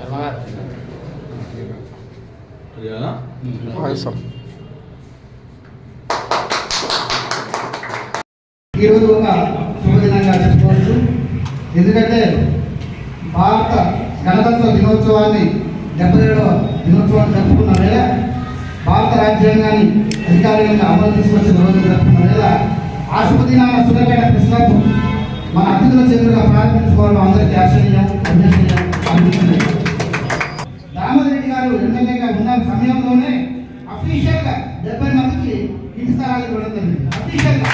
ఈరోజు ఒక శుభదినంగా చెప్పుకోవచ్చు. ఎందుకంటే భారత గణతంత్ర దినోత్సవాన్ని 77వ దినోత్సవాన్ని జరుపుకున్న వేళ భారత రాజ్యాంగాన్ని అధికారికంగా అమలు తీసుకొచ్చిన రోజు జరుపుకున్న వేళ ఆ శుభదినాన సూర్యాపేట ప్రెస్ క్లబ్ మన అతిథుల చేతులుగా ప్రారంభించుకోవడం అందరికీ ఆశ్చర్యం అభినందనీయం అనిపిస్తుంది. దామోదర్ రెడ్డి గారు ఎమ్మెల్యేగా ఉన్న సమయంలోనే అఫీషియల్గా 70 మందికి ఇంటి స్థలాలు ఇవ్వడం జరిగింది. అఫీషియల్గా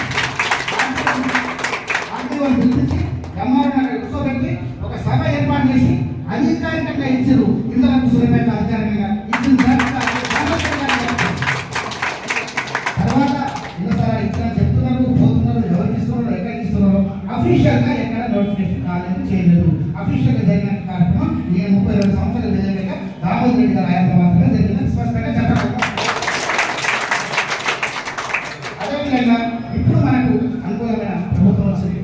పిలిపించి ఎంఆర్ని అక్కడ కూర్చోబెట్టి ఒక సభ ఏర్పాటు చేసి అధికారికంగా ఇచ్చారు. ఇంతవరకు సూర్యాపేట అధికారికంగా ఇచ్చిన తర్వాత ఇంతసారి ఇచ్చిన చెప్తున్నారు, పోతున్నారు, ఎవరికి ఇస్తున్నారు, ఎక్కడికి ఇస్తున్నారు, అఫీషియల్గా ఎక్కడ నోటిఫికేషన్ కాలేదు, చేయలేదు. అఫీషియల్గా జరిగిన కార్యక్రమం నేను 32 సంవత్సరాలు విజయంగా దామోదర్ రెడ్డి గారు ఆయన మాత్రమే జరిగిందని స్పష్టంగా చెప్పగలను. అదేవిధంగా ఇప్పుడు మనకు అనుకూలమైన ప్రభుత్వం వచ్చింది.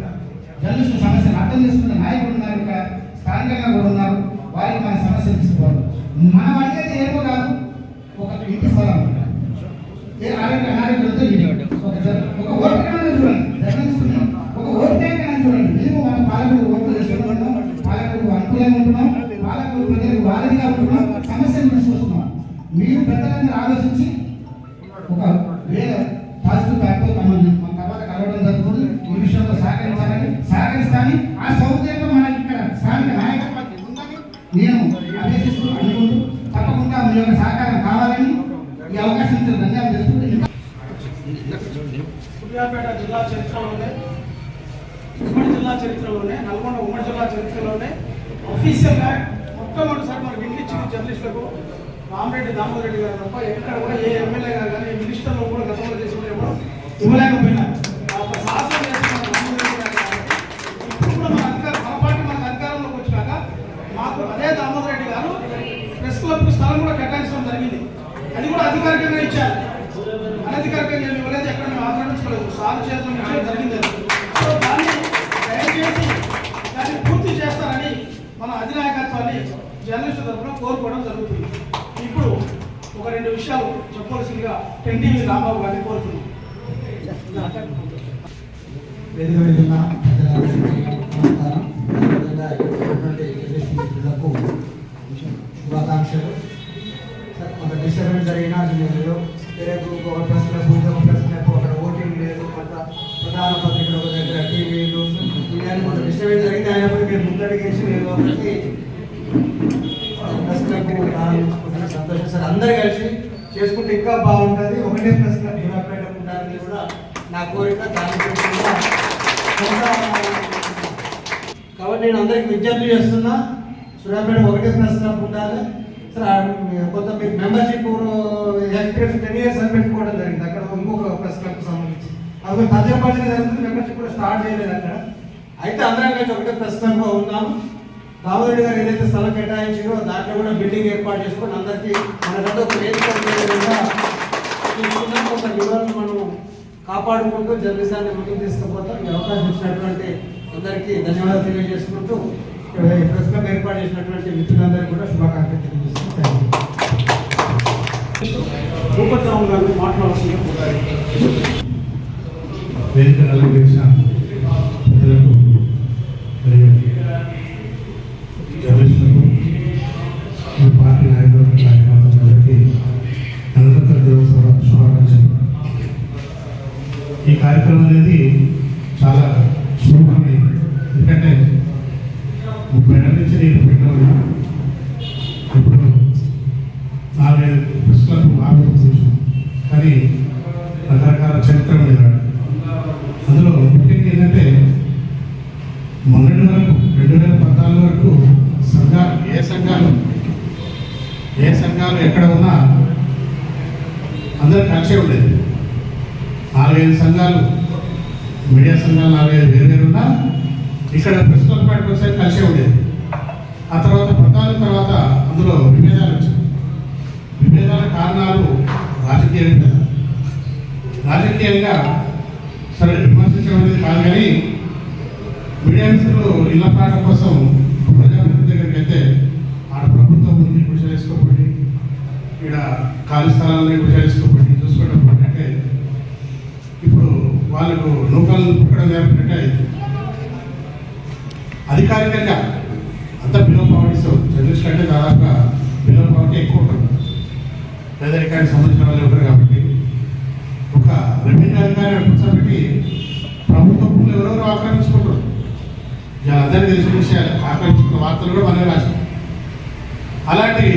జర్నలిస్టు సమస్యలు అర్థం చేసుకున్న నాయకులు ఉన్నారు, ఇక్కడ స్థానికంగా కూడా ఉన్నారు. వారికి మన సమస్యలు తీసుకోవాలి. మనం అడిగేది ఏమో కాదు, ఒక ఇంటి స్థలం ఒక ఓటు కన్నా చూడండి, జర్నలిస్టుని ఒక ఓటు ట్యాంక్ కన్నా చూడండి. మేము మనం పాలకులు ఓట్లు చేసుకుంటున్నాం, పాలకులకు అనుకూలంగా ఉంటున్నాం, పాలకులు ప్రజలకు వారధిగా ఉంటున్నాం, సమస్యలు తీసుకొస్తున్నాం. మీరు పెద్దలందరూ ఆలోచించి ఒక వేరే పాజిటివ్ ప్యాక్తో మన తర్వాత కలవడం జరుగుతుంది. ఈ విషయంలో సహకరిస్తాను. ఆ సౌకర్యంలో మనకి ఇక్కడ స్థానిక నాయకత్వం ఉందని నేను అభ్యసిస్తూ అనుకుంటూ తప్పకుండా మీ యొక్క సహకారం కావాలని ఈ అవకాశం ఇచ్చిన ధన్యవాదాలు చేస్తుంది. సూర్యాపేట జిల్లా చరిత్రలోనే, ఉమ్మడి జిల్లా చరిత్రలోనే, నల్గొండ ఉమ్మడి జిల్లా చరిత్రలోనే అఫీషియల్గా మొట్టమొదటిసారి మనకి ఇంటి ఇచ్చిన జర్నలిస్టులకు రామరెడ్డి దామోదర్ రెడ్డి గారు తప్ప ఎక్కడ కూడా ఏ ఎమ్మెల్యే గారు కానీ మినిస్టర్లో కూడా గతంలో చేసి కూడా ఎవరు ఇవ్వలేకపోయినారు. ఒక సాహసం చేస్తున్న రామరెడ్డి గారు ఇప్పుడు కూడా మన పార్టీ మనకు అధికారంలోకి వచ్చినాక మాకు అదే దామోదర్ రెడ్డి గారు ప్రెస్ క్లబ్కు స్థలం కూడా కేటాయించడం జరిగింది. అది కూడా అధికారికంగా ఇచ్చారు. అనధికారికంగా మేము ఇవ్వలేదు, ఎక్కడ మేము ఆక్రమించుకోలేదు, సాగు చేయడం జరిగింది. సో దాన్ని దయచేసి దాన్ని పూర్తి చేస్తారని మన అధినాయకత్వాన్ని జర్నలిస్టు తరఫున కోరుకోవడం జరుగుతుంది. ఇప్పుడు ఒక 2 విషయాలు చెప్పవలసిందిగా టెన్టీవీ రాంబాబు గారిని కోరుతున్నాం. శుభాకాంక్షలు. ఒక డిస్టర్బెన్స్ జరిగిన ఒక ప్రశ్న ఒక ఓటింగ్ లేదు, ప్రధాన పత్రికలు ఒక దగ్గర టీవీలు ఇలాంటి కొంత డిస్టర్బెన్స్ జరిగింది. అయినప్పటికీ మీరు ముందడిగేసి నేను ఒకటి ప్రశ్నకు ప్రారంభించుకుంటున్న సంతోషం సార్. అందరు కలిసి చేసుకుంటే ఇంకా బాగుంటుంది. ఒకటే ప్రశ్న సూర్యాపేట ఉండాలని కూడా నా కోరిక. కాబట్టి నేను అందరికి విజ్ఞప్తి చేస్తున్నా, సూర్యాపేట ఒకటే ప్రశ్న ఉండాలి సార్. కొంత మీకు మెంబర్షిప్ ఎక్స్పీరియన్స్ 10 years అని పెట్టుకోవడం జరిగింది. అక్కడ ఇంకొక ప్రశ్నకు సంబంధించి అది తజపడిన జరుగుతుంది. మెంబర్షిప్ కూడా స్టార్ట్ చేయలేదు అక్కడ. అయితే అందరం కలిసి ఒకటే ప్రశ్నలో ఉన్నాము. దామోదర్ రెడ్డి గారు ఏదైతే స్థలం కేటాయించారో దాంట్లో కూడా బిల్డింగ్ ఏర్పాటు చేసుకొని అందరికీ మనకంటే ఒక వేదిక చూసుకున్నాం. ఒక వివరాలను మనం కాపాడుకుంటూ జర్నలిజాన్ని ముందుకు తీసుకుపోతాం. ఈ అవకాశం ఇచ్చినటువంటి అందరికీ ధన్యవాదాలు తెలియజేసుకుంటూ ప్రెస్ క్లబ్ ఏర్పాటు చేసినటువంటి మిత్రులందరికీ కూడా శుభాకాంక్షలు తెలియజేస్తున్నాం. భూపతిరావు గారు మాట్లాడాల్సిందిగా వేదిక అలంకరించిన ప్రజలకు జర్నలిస్టులకు పార్టీ నాయకులకు కార్యకర్తలందరికీ గణతంత్ర దినోత్సవ శుభాకాంక్షలు. ఈ కార్యక్రమం అనేది చాలా శుభమైంది. ఎందుకంటే 30 ఏళ్ళ నుంచి నేను పెట్టినా ఇప్పుడు 4-5 ప్రెస్ క్లబ్ ఆవిర్భవించాను. కానీ రకరకాల చరిత్ర ఉండేది. అందులో ముఖ్యంగా ఏంటంటే మొన్నటి వరకు 2014 వరకు ఏ సంఘాలు ఎక్కడ ఉన్నా అందరూ కలిసే ఉండేది. 4-5 సంఘాలు, మీడియా సంఘాలు 4-5 వేరు ఉన్నా ఇక్కడ ప్రెస్ క్లబ్ పార్టీకి ఒకసారి కలిసే ఉండేది. ఆ తర్వాత 14 తర్వాత అందులో విభేదాలు వచ్చాయి. విభేదాల కారణాలు రాజకీయంగా సరే విమర్శించడం అనేది కాదు. కానీ మీడియా మిత్రులు ఇళ్ల పాట కోసం ప్రజాప్రతినిధి దగ్గరికి అయితే ఆడ ప్రభుత్వం ఖాళీ స్థలాలను ఇప్పుడు చేసుకోబట్టి చూసుకోవడం అంటే ఇప్పుడు వాళ్ళకు నూకలు పుట్టడం లేకుంటే అధికారికంగా అంత బిలో పావర్టీ జర్నలిస్ట్ అంటే దాదాపుగా బిలో పావర్టీ ఎక్కువ ఉంటుంది. పేదరికానికి సంబంధించిన వాళ్ళు ఉంటారు కాబట్టి ఒక రెవెన్యూ అధికారిని కూర్చోబెట్టి ప్రభుత్వ భూములు ఎవరెవరు ఆక్రమించుకుంటారు. ఇలా అందరికీ తెలిసిన విషయాలు ఆక్రమించుకున్న వార్తలు కూడా మనమే రాశాం. అలాంటి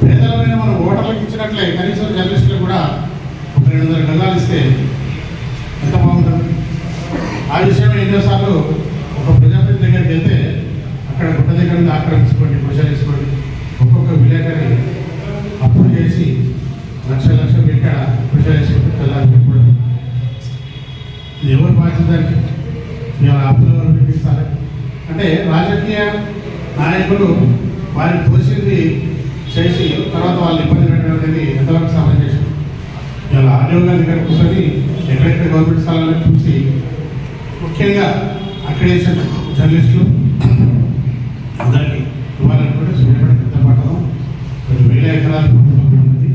పేదలమైన మనం ఓటర్లకు ఇచ్చినట్లే కనీసం జర్నలిస్టులు కూడా ఒక 200 గజాలు ఇస్తే ఎంత బాగుంటుంది. ఆ విషయం ఎన్నోసార్లు ఒక ప్రజాప్రతినిధి దగ్గరికి వెళ్తే అక్కడ గుట్ట దగ్గర నుంచి ఆక్రమించుకోండి, కృషి చేసుకోండి, ఒక్కొక్క విలేకరి అప్పులు చేసి లక్షలు పెట్టి కృషి చేసుకుంటూ తెల్లారి పెట్టుకోవడం. ఇది ఎవరు బాధ్యతకి ఇవాళ అప్పులు ఎవరు పెట్టిస్తారు అంటే రాజకీయ నాయకులు వారికి తోచింది చేసి తర్వాత వాళ్ళు ఇబ్బంది పెట్టడం అనేది ఎంతవరకు సమంజసం. ఇవాళ ఆర్డీఓ గారి దగ్గర కూర్చొని ఎక్కడెక్కడ గవర్నమెంట్ స్థలాలను చూసి ముఖ్యంగా అక్రిడేషన్ జర్నలిస్టులు అందరికీ ఇవ్వాలనుకుంటే సూర్యపేట పెద్ద పట్టణం 2,000 ఎకరాలు ఉంటుంది,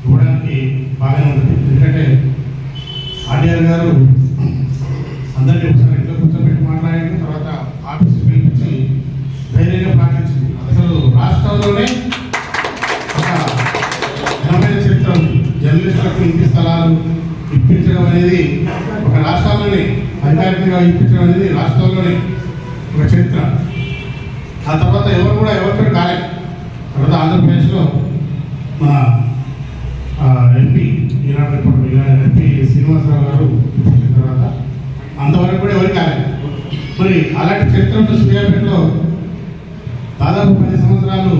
ఇవ్వడానికి బాగానే ఉంటుంది. ఎందుకంటే ఆర్డీఆర్ గారు అందరినీ ఒకసారి ఇంట్లో కూర్చోబెట్టి మాట్లాడిన తర్వాత ఆఫీస్కి పిలిపించి ధైర్యంగా ప్రార్థించింది. అసలు రాష్ట్రంలోనే ఒక ఘనమైన చరిత్ర ఉంది. జర్నలిస్టులకు ఇంటి స్థలాలు ఇప్పించడం అనేది ఒక రాష్ట్రంలోనే అధికారికంగా ఇప్పించడం అనేది రాష్ట్రంలోనే ఒక చరిత్ర. ఆ తర్వాత ఎవరు కూడా ఎవరితో కాలేదు. తర్వాత ఆంధ్రప్రదేశ్లో మన ఎంపీ ఈనాడు ఎంపీ శ్రీనివాసరావు గారు ఇప్పించిన తర్వాత అంతవరకు కూడా ఎవరికి కాలేదు. మరి అలాంటి చరిత్రలో సూర్యాపేటలో దాదాపు 10 సంవత్సరాలు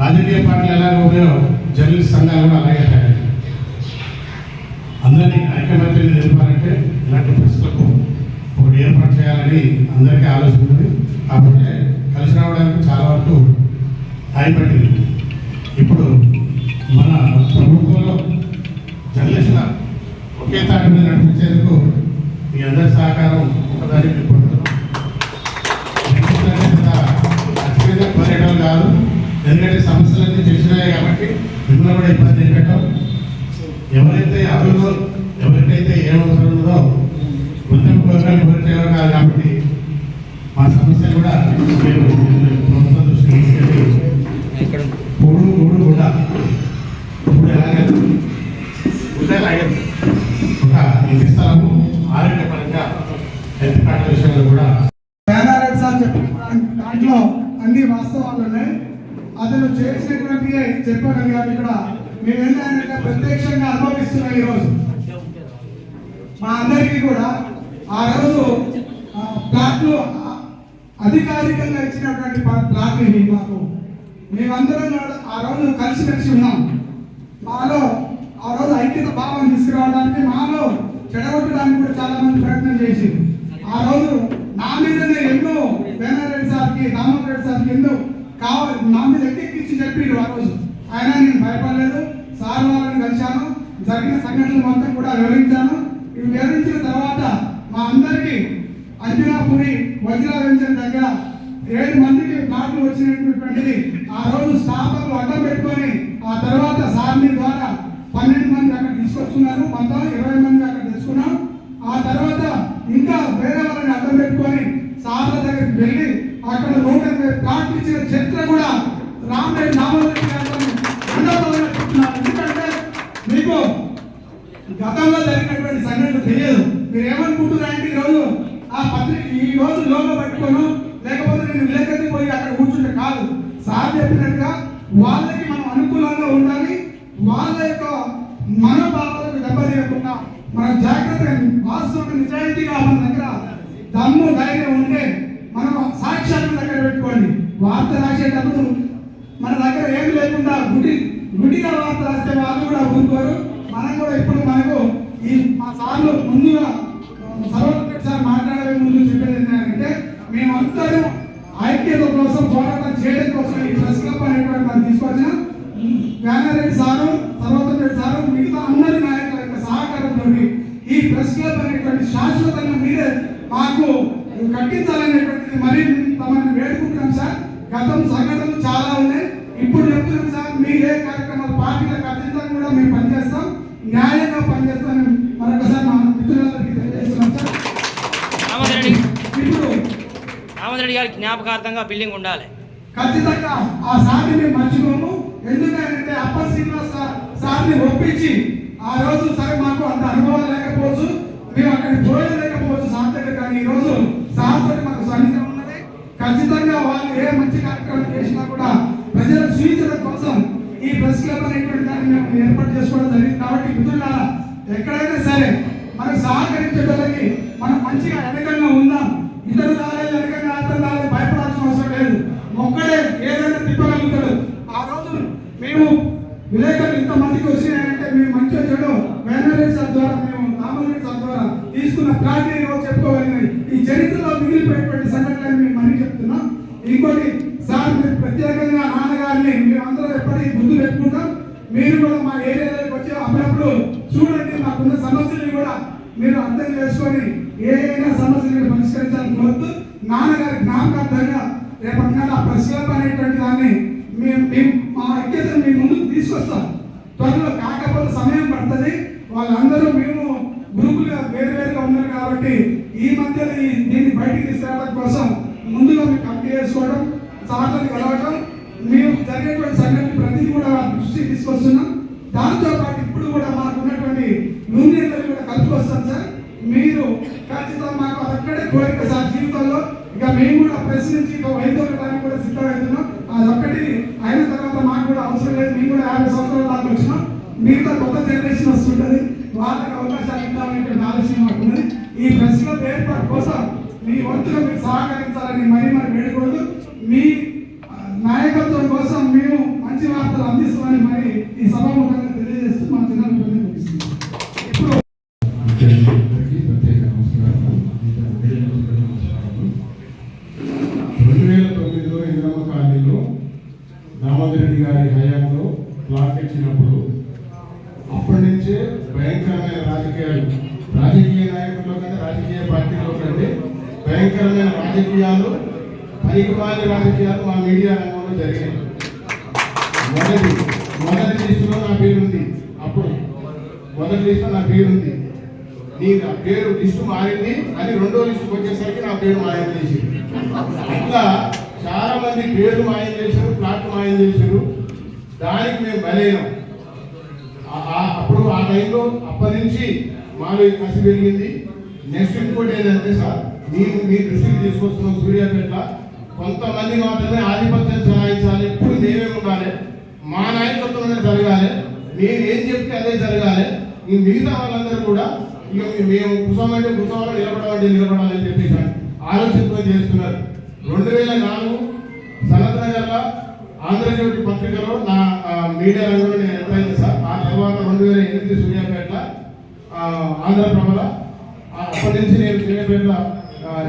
రాజకీయ పార్టీలు ఎలాగో ఉన్నాయో జర్నలిస్ట్ సంఘాలు కూడా అలాగే తయారు. అందరినీ ఐకమత్యాన్ని నిలపాలంటే ఇలాంటి పరిస్థితులకు ఒకటి ఏర్పాటు చేయాలని అందరికీ ఆలోచన ఉంది. కాకపోతే కలిసి రావడానికి చాలా వరకు టైం పట్టింది. ఇప్పుడు మన ప్రభుత్వంలో జర్నలిస్టుల ఒకే తాటి మీద నడిపించేందుకు మీ అందరి సహకారం ఒకదానికి పొందుతున్నాం. అతిపెద్ద పర్యటన కాదు, ఎందుకంటే సమస్యలన్నీ తెలిసినాయి కాబట్టి మిమ్మల్ని కూడా ఇబ్బంది పెట్టాం. ఎవరైతే అభివృద్ధి ఎవరికైతే ఏమవసరం ఉందో గుర్తింపు ప్రోగ్రాం ఎవరు కాదు కాబట్టి మా సమస్య కూడా మీరు ప్రభుత్వం దృష్టికి తీసుకెళ్ళి గుడ్డ ఎలాగే ఒక ఇంటి స్థలము ఆరోగ్యపరంగా హెల్త్ కార్డు విషయంలో కూడా వేనారెడ్డి సార్ చెప్పిన దాంట్లో అన్ని వాస్తవాలు ఉన్నాయి. అతను చేసినటువంటి చెప్పగలిగారు. ఇక్కడ మేమేంటంటే ప్రత్యక్షంగా అనుభవిస్తున్నాం. ఈరోజు మా అందరికీ కూడా ఆ రోజు ప్లాట్లు అధికారికంగా ఇచ్చినటువంటి ప్లాట్లు ఇవి మాకు. మేమందరం ఆ రోజు కలిసిమెలిసి ఉన్నాం. మాలో ఆ రోజు ఐక్యత భావం తీసుకురావడానికి, మాలో చెడగొట్టడానికి కూడా చాలా మంది ప్రయత్నం చేసి ఆ రోజు నా మీదనే ఎన్నో వేనారెడ్డి సార్కి, దామోదర్ రెడ్డి సార్కి ఎన్నో కావాలి నా మీద ఎక్కించి చెప్పారు. ఆ రోజు ఆయన నేను భయపడలేదు. సార్ వాళ్ళని కలిశాను, జరిగిన సంఘటనలు మొత్తం కూడా వివరించాను. ఇవి వివరించిన తర్వాత మా అందరికీ అంజనాపురి వజ్రా వెంచర్ దగ్గర 7 మందికి ప్లాట్లు వచ్చినటువంటిది ఆ రోజు స్టాఫర్లు అడ్డం పెట్టుకొని ఆ తర్వాత సార్ని ద్వారా 12 మంది అక్కడ తీసుకొచ్చుకున్నారు. మొత్తం 20 మంది అక్కడ తెచ్చుకున్నాం. ఆ తర్వాత ఇంకా వేరే వాళ్ళని అడ్డం పెట్టుకొని సార్ల దగ్గరికి వెళ్ళి అక్కడ 180 ప్లాట్లు ఇచ్చిన చరిత్ర కూడా రామరెడ్డి దామోదర్ గారు చెప్తున్నారు. ఎందుకంటే మీకు గతంలో జరిగినటువంటి సంఘటన తెలియదు. మీరు ఏమనుకుంటున్నారంటే ఈరోజు ఆ పత్రిక ఈ రోజు లోగో పట్టుకోను లేకపోతే నేను విలేకరికి పోయి అక్కడ కూర్చుంటే కాదు. సార్ చెప్పినట్టుగా వాళ్ళకి మనం అనుకూలంగా ఉండాలి. వాళ్ళ యొక్క మనోభావాలకు దెబ్బతీయకుండా మనం జాగ్రత్తగా వాస్తవంగా నిజాయితీగా మన దగ్గర దమ్ము ధైర్యం ఉంటే మనం సాక్ష్యాలను దగ్గర పెట్టుకోండి. వార్త రాసేటప్పుడు మన దగ్గర ఏమి లేకుండా గుడిగా వార్త రాస్తే వాళ్ళు కూడా ఊరుకోరు. మనం కూడా ఇప్పుడు మనకు ఈ మా సార్లు ముందుగా సర్వోన్నత సార్ మాట్లాడే ముందు చెప్పేది ఏంటంటే మేమందరం ఐక్యత కోసం పోరాటం చేయడం కోసం ఈ ప్రెస్ క్లబ్ అనేటువంటి మనం తీసుకొచ్చిన వేనారెడ్డి సారు, సర్వోన్నత రెడ్డి సారు, మిగతా అందరి నాయకుల యొక్క సహకారంతో ఈ ప్రెస్ క్లబ్ అనేటువంటి శాశ్వతంగా మీరే మాకు కట్టించాలనేటువంటిది మరి తమని వేడుకుంటున్నాం సార్. గతం సంఘటనలు చాలా ఉన్నాయి. ఇప్పుడు చెప్తున్నాం సార్, మీరే కార్యక్రమాలు పార్టీల ఖచ్చితంగా కూడా మేము పనిచేస్తాం, న్యాయంగా పనిచేస్తామని మరొకసారి మా మిత్రులందరికీ తెలియజేస్తున్నాం సార్. ఇప్పుడు రామరెడ్డి గారి జ్ఞాపకార్థంగా బిల్డింగ్ ఉండాలి. ఖచ్చితంగా ఆ సార్ని మేము మర్చిపోము. ఎందుకంటే అప్పర్ శ్రీనివాస్ సార్ని ఒప్పించి ఆ రోజు సరే మాకు అంత అనుభవం లేకపోవచ్చు, మేము అక్కడికి పోయలేకపోవచ్చు సార్ దగ్గర, కానీ ఈ రోజు సార్ తోటి మాకు సన్నిహితం ఉన్నది. ఖచ్చితంగా వాళ్ళు ఏ మంచి కార్యక్రమం చేసినా కూడా ప్రజల సూచన కోసం ఈ ప్రెస్ క్లబ్ అనేటువంటి దాన్ని మేము ఏర్పాటు చేసుకోవడం జరిగింది. కాబట్టి మిత్రులారా, ఎక్కడైనా సరే మనకు సహకరించేటోళ్ళకి మనం మంచిగా వెనకంగా ఉందాం. ఇతరు రాలేదు, వెనకంగా అతను రాలేదు, భయపడాల్సిన అవసరం లేదు. ఒక్కడే ఏదైనా తిప్పగలుగుతాడు. ఆ రోజు మేము విలేకరులు ఇంతమందికి వచ్చినాయంటే మేము మంచిగా చెడు వేనారెడ్డి సార్ ద్వారా, మేము రామరెడ్డి సార్ ద్వారా తీసుకున్న ప్లాన్ ఈరోజు చెప్పుకోగలిగినాయి. ఈ చరిత్రలో మిగిలిపోయేటువంటి సంఘటనలు మేము మరీ చెప్తున్నాం. ఇంకోటి సార్, మీరు ప్రత్యేకంగా నాన్నగారిని మేమందరం ఎప్పటికీ గుర్తు పెట్టుకుంటాం. మీరు కూడా మా ఏరియాలోకి వచ్చి అప్పుడప్పుడు చూడండి, మాకున్న సమస్యలు కూడా మీరు అర్థం చేసుకొని ఏదైనా సమస్యలు పరిష్కరించాలని కోరుతూ నాన్నగారి జ్ఞాపకార్థంగా రేపటినా ఆ ప్రెస్ క్లబ్ అనేటువంటి దాన్ని మేము మా ఐక్యతను మీ ముందుకు తీసుకొస్తాం. త్వరలో కాకపోతే సమయం పడుతుంది. వాళ్ళందరూ మేము గ్రూపులుగా వేరువేరుగా ఉన్నారు కాబట్టి ఈ మధ్యలో దీన్ని బయటికి తీసుకురావడం కోసం ముందుగా మేము కమిటీ చేసుకోవడం, సార్లను కలవడం, మేము జరిగేటువంటి సంఘటన ప్రతిదీ కూడా దృష్టికి తీసుకొస్తున్నాం. దాంతో పాటు ఇప్పుడు కూడా మాకు ఉన్నటువంటి యూనియన్లను కూడా కలుపుకొస్తాం సార్. మీరు ఖచ్చితంగా మాకు అక్కడే కోరిక సార్ జీవితంలో. ఇక మేము కూడా ప్రెస్ నుంచి ఇక వైద్యులకు కూడా సిద్ధమవుతున్నాం. అదొక్కటి అయిన తర్వాత మాకు కూడా అవసరం లేదు. మేము కూడా 50 సంవత్సరాల దాకా వచ్చినాం. మిగతా కొత్త జనరేషన్ వస్తుంటుంది, వాళ్ళకి అవకాశాలు ఇద్దామనేటువంటి ఆలోచన మాకు ఉన్నది. ఈ ప్రెస్ క్లబ్ ఏర్పాటు కోసం మీ వంతుగా మీరు సహకరించాలని మరీ వేడుకోవద్దు. మీ నాయకత్వం కోసం మేము మంచి వార్తలు అందిస్తామని మరి ఈ సభాముఖంగా తెలియజేస్తూ మా చిన్న ఇప్పుడు రామరెడ్డి గారి హయాంలో ప్లాట్ ఇచ్చినప్పుడు అప్పటి నుంచే భయంకరమైన రాజకీయ నాయకుల్లో కంటే రాజకీయ పార్టీలో కంటే భయంకరమైన రాజకీయాలు, పనికిమాలిన రాజకీయాలు మా మీడియా రంగంలో జరిగాయి. మొదటి లిస్టులో నా పేరుంది. అప్పుడు మొదటి లిస్టులో నా పేరుంది. నా పేరు లిస్టు మారింది అని రెండో లిస్టుకి వచ్చేసరికి నా పేరు మాయం చేసి, అట్లా చాలా మంది పేర్లు మాయం చేశారు, ప్లాట్లు మాయం చేశారు. దానికి మేము బలైనాం. అప్పుడు ఆ టైంలో అప్పటి నుంచి మాలో కసి పెరిగింది. నెక్స్ట్ ఇంకోటి ఏంటంటే సార్, మీ దృష్టికి తీసుకొస్తున్నాం, సూర్యాపేట కొంతమంది మాత్రమే ఆధిపత్యం చలాయించాలి, ఎప్పుడు మేమే ఉండాలి, మా నాయకత్వంలోనే జరగాలి, మేము ఏం చెప్తే అదే జరగాలి. ఈ మిగతా వాళ్ళందరూ కూడా ఇక మేము కుసమంటే కుసంలో నిలబడాలని చెప్పేసి ఆలోచనతో చేస్తున్నారు. 2004 సనత్ నగర్లో ఆంధ్రజ్యోతి పత్రికలో నా మీడియా రంగంలో నేను ఎంటర్ సార్. ఆ తర్వాత 2008 సూర్యాపేటలో ఆంధ్రప్రభలో, అప్పటి నుంచి నేను సూర్యాపేటలో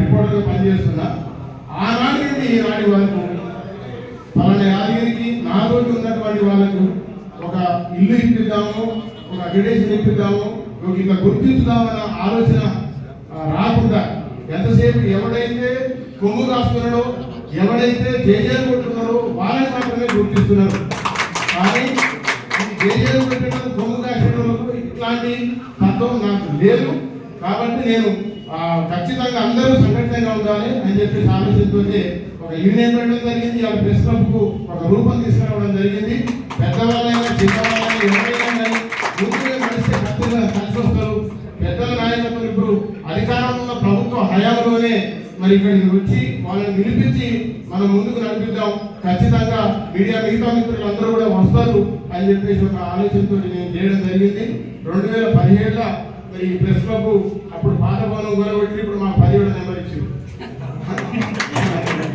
రిపోర్టర్గా పనిచేస్తున్నా. ఆనాటి నుండి ఈనాటి వరకు పలానా యాదగిరికి నాతోటి ఉన్నటువంటి వాళ్ళకు ఒక ఇల్లు ఇప్పిద్దాము, ఒక అక్రిడేషన్ ఇప్పిద్దాము, ఇట్లా గుర్తించుదామన్న ఆలోచన రాకుండా ఎంతసేపు ఎవడైతే కొమ్ము కాస్తున్నాడో, ఎవడైతే జేజేలు కొట్టున్నాడో వాళ్ళని మాత్రమే గుర్తిస్తున్నారు. కానీ జేజేలు పెట్టడం, కొమ్ము కాసేటోళ్ళకు ఇట్లాంటి తత్వం నాకు లేదు. కాబట్టి నేను ఖచ్చితంగా అందరూ సంఘటనగా ఉండాలి అని చెప్పి ఆలోచనతో ఒక యూనియన్ పెట్టడం జరిగింది. ఆ ప్రెస్ క్లబ్కు ఒక రూపం తీసుకురావడం జరిగింది. పెద్దవాళ్ళైనా చిన్నవాళ్ళైనా ఎవరైనా కానీ ముందుగా కలిస్తే ఖచ్చితంగా కలిసి వస్తారు. పెద్దల నాయకత్వం ఇప్పుడు అధికారంలో ఉన్న ప్రభుత్వ హయాంలోనే మరి ఇక్కడికి వచ్చి వాళ్ళని పిలిపించి మనం ముందుకు నడిపిద్దాం. ఖచ్చితంగా మీడియా మిగతా మిత్రులు అందరూ కూడా వస్తారు అని చెప్పేసి ఒక ఆలోచనతో నేను చేయడం జరిగింది. 2017లో మరి ఈ ప్రెస్ క్లబ్ అప్పుడు పాత భవనం కొనబెట్టి ఇప్పుడు మాకు 17వ నెంబర్ ఇచ్చింది.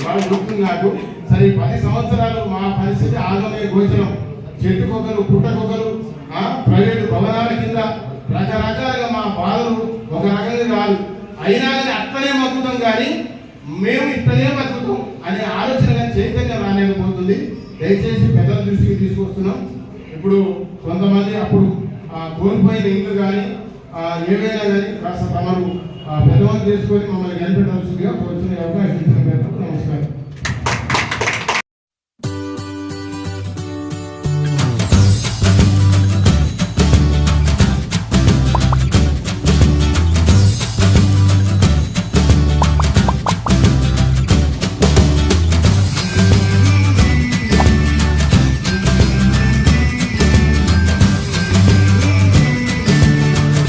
బాగా గుర్తుంది నాకు. సరే 10 సంవత్సరాలు మా పరిస్థితి ఆగమే గోచరం. చెట్టుకొకరు, పుట్టకొకరు, ప్రైవేటు భవనాల కింద రకరకాలుగా మా బాధలు ఒక రకంగా కాదు. అయినా కానీ అట్లనే బతుకుతాం, కానీ మేము ఇట్లనే బతుకుతాం అనే ఆలోచన కానీ చైతన్యం రాలేకపోతుంది. దయచేసి పెద్దల దృష్టికి తీసుకొస్తున్నాం. ఇప్పుడు కొంతమంది అప్పుడు కోల్పోయిన ఇల్లు కానీ ఏవైనా కానీ కాస్త తమరు పెద్దవాళ్ళు చేసుకొని మమ్మల్ని గెలిపెట్టాల్సిందిగా కోరుతున్న అవకాశం ఇచ్చిన నమస్కారం.